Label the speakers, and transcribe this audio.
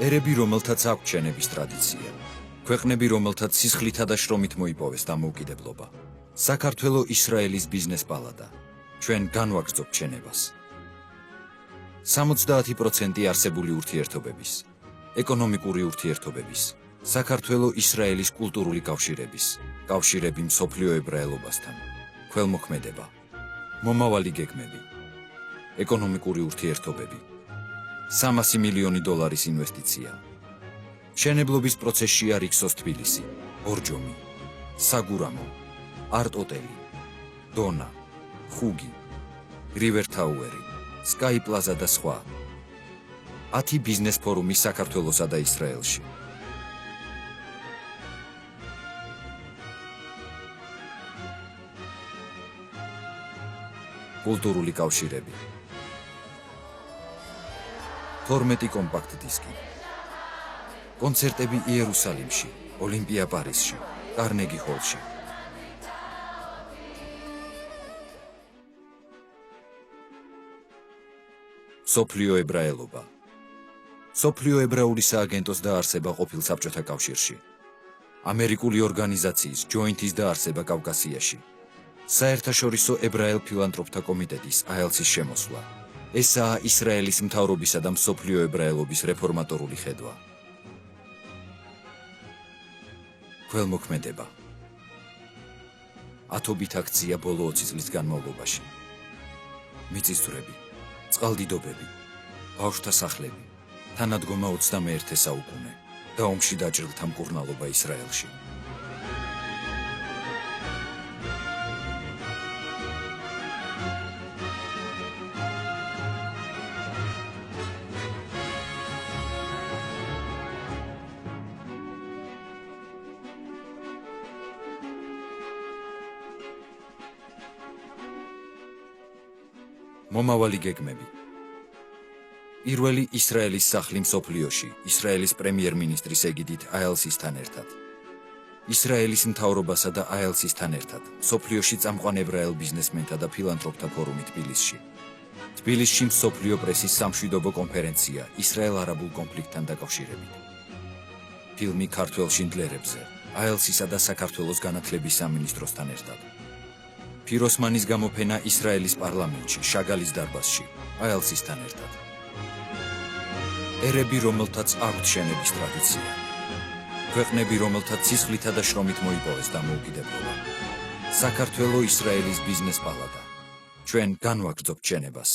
Speaker 1: ერები, რომელთაც აქვთ შენების ტრადიცია, ქვეყნები, რომელთაც სისხლითა და შრომით მოიპოვეს დამოუკიდებლობა. საქართველო ისრაელის ბიზნეს პალატა. ჩვენ განვაგრძობთ შენებას. 70% არსებული ურთიერთობების, ეკონომიკური ურთიერთობების, საქართველო ისრაელის კულტურული კავშირები მსოფლიო ებრაელობასთან, ქველმოქმედება, მომავალი გეგმები, ეკონომიკური ურთიერთობები, 300 მილიონი დოლარის ინვესტიცია. მშენებლობის პროცესშია რიქსოს თბილისი, ბორჯომი, საგურამო, არტ-ოტელი, დონა, ხუგი, რივერ თაუერი, სკაი პლაზა და სხვა. 10 ბიზნეს ფორუმი საქართველოსა და ისრაელში. კულტურული კავშირები. 12 კომპაქტ დისკი. კონცერტები იერუსალიმში, ოლიმპია პარიზში, კარნეგი ჰოლში. მსოფლიო ებრაელობა. მსოფლიო ებრაული სააგენტოს დაარსება ყოფილ საბჭოთა კავშირში. ამერიკული ორგანიზაციის ჯოინტის დაარსება კავკასიაში. საერთაშორისო ებრაელ ფილანთროპთა კომიტეტის AELS-ის შემოსვლა. ესაა ისრაელის მთავრობისა და მსოფლიო ებრაელობის რეფორმატორული ხედვა. ქველმოქმედება. ათობით აქცია ბოლო 20 წლის განმავლობაში. მიწისძვრები, წყალდიდობები, ბავშვთა სახლები, თანადგომა 21 საუკუნე და ომში დაჭრილთა მკურნალობა ისრაელში. მომავალი გეგმები. პირველი ისრაელის სახლი მსოფლიოში, ისრაელის პრემიერ-მინისტრის ეგიდით AELS-ისთან ერთად. ისრაელის მთავრობასა და AELS-ისთან ერთად, მსოფლიოში წამყვან ებრაელ ბიზნესმენთა და ფილანთროპთა ფორუმი თბილისში. თბილისში მსოფლიო პრესის სამშვიდობო კონფერენცია ისრაელ-არაბულ კონფლიქტთან დაკავშირებით. ფილმი ქართველ შინდლერებზე, AELS-ისა და საქართველოს განათლების სამინისტროსთან ერთად. ფიროსმანის გამოფენა ისრაელის პარლამენტში, შაგალის დარბაზში, AELS-ისთან ერთად. ერები, რომელთაც აქვთ შენების ტრადიცია, ქვეყნები, რომელთაც სისხლითა და შრომით მოიპოვეს დამოუკიდებლობა. საქართველო ისრაელის ბიზნეს პალატა. ჩვენ განვაგრძობთ შენებას.